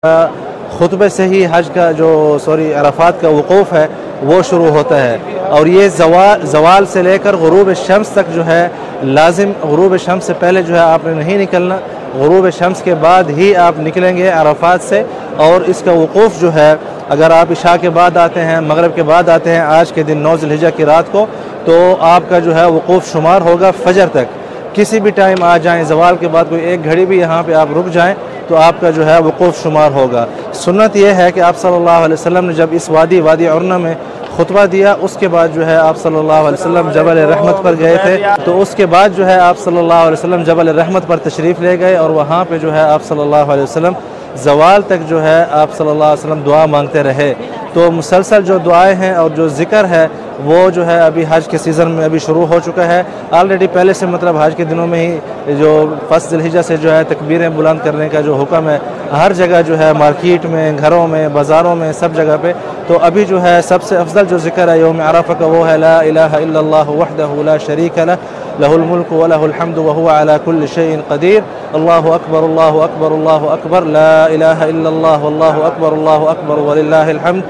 خطبے سے ہی حج کا عرفات کا وقوف ہے وہ شروع ہوتا ہے، اور یہ زوال سے لے کر غروب شمس تک جو ہے لازم، غروب شمس سے پہلے جو ہے آپ نے نہیں نکلنا، غروب شمس کے بعد ہی آپ نکلیں گے عرفات سے. اور اس کا وقوف جو ہے اگر آپ عشاء کے بعد آتے ہیں، مغرب کے بعد آتے ہیں آج کے دن 9 ذی الحجہ کی رات کو، تو آپ کا جو ہے وقوف شمار ہوگا فجر تک. کسی بھی ٹائم آ جائیں، زوال کے بعد کوئی ایک گھڑی بھی یہاں پہ آپ رک جائیں تو آپ کا جو ہے وقوف شمار ہوگا. سنت یہ ہے کہ آپ صلی اللہ علیہ وسلم نے جب اس وادی عرنہ میں خطبہ دیا، اس کے بعد جو ہے آپ صلی اللہ علیہ وسلم جبل رحمت پر گئے تھے، تو اس کے بعد جو ہے آپ صلی اللہ علیہ وسلم جبل رحمت پر تشریف لے گئے، اور وہاں پہ جو ہے آپ صلی اللہ علیہ وسلم زوال تک جو ہے آپ صلی اللہ علیہ وسلم دعا مانگتے رہے. تو مسلسل جو دعائیں ہیں اور جو ذکر ہے وہ جو ہے ابھی حج کے سیزن میں ابھی شروع ہو چکا ہے. آلریڈی پہلے سے مطلب حج کے دنوں میں ہی جو 1 ذی الحجہ سے جو ہے تکبیریں بلند کرنے کا جو حکم ہے ہر جگہ جو ہے، مارکیٹ میں، گھروں میں، بازاروں میں، سب جگہ پہ. تو ابھی جو ہے سب سے افضل جو ذکر ہے یوم عرفہ کا وہ ہے لا الہ الا اللہ وحدہ لا شریک لہ لہ الملک ولہ الحمد وہو علی کل شیء قدیر. اللہ اکبر اللہ اکبر اللہ اکبر لا الہ الا اللہ واللہ اکبر وللہ الحمد.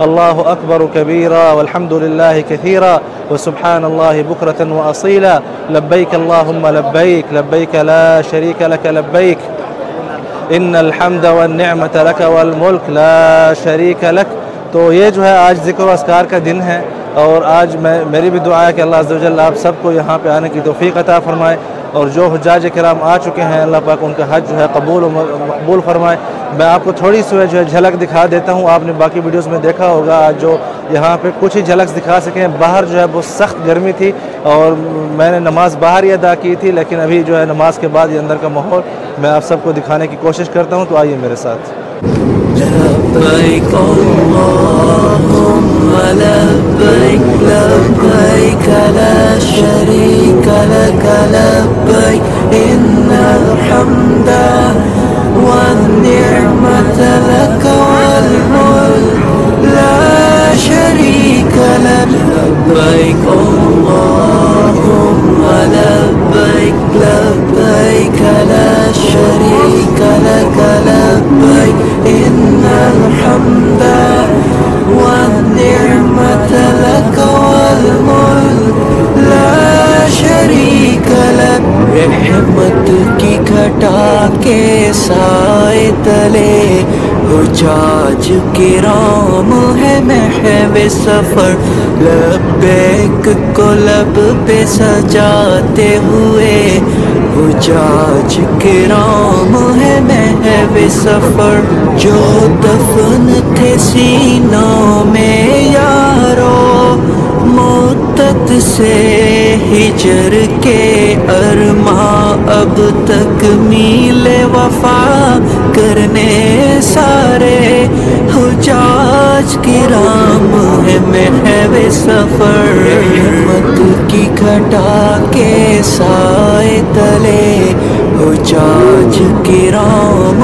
اللہ اکبر کبیرا والحمد للہ کثیرا وسبحان اللہ بکرۃ واصیلا. لبیک اللہم لبیک لبیک لا شریک لک لبیک ان الحمد والنعمت لک والملک لا شریک لک. تو یہ جو ہے آج ذکر و اذکار کا دن ہے، اور آج میری بھی دعا ہے کہ اللہ عز و جل آپ سب کو یہاں پہ آنے کی توفیق عطا فرمائے، اور جو حجاج کرام آ چکے ہیں اللہ پاک ان کا حج جو ہے قبول و مقبول فرمائے. میں آپ کو تھوڑی سی جو ہے جھلک دکھا دیتا ہوں. آپ نے باقی ویڈیوز میں دیکھا ہوگا آج جو یہاں پہ کچھ ہی جھلک دکھا سکیں. باہر جو ہے بہت سخت گرمی تھی اور میں نے نماز باہر ہی ادا کی تھی، لیکن ابھی جو ہے نماز کے بعد یہ اندر کا ماحول میں آپ سب کو دکھانے کی کوشش کرتا ہوں. تو آئیے میرے ساتھ. لبيك اللهم لبيك لبيك لا شريك لك لبيك إن الحمد والنعمة لك والملك لا شريك لك. لبيك اللهم لبيك لبيك لا شريك لك لبيك إن الحمد والنعمة لك والملك لا شريك لك. رحمت کی گھٹا کے سائے تلے حجاج کرام ہے محو سفر، لبیک کو لب پہ سجاتے ہوئے حجاج کرام ہے محو سفر. جو دفن تھے سینوں میں یارو مدت سے ہجر کے ارماں، اب تک میل وفا کرنے سارے حجاج کرام ہے محو سفر. رحمت کی گھٹا کے سائے تلے حجاج کرام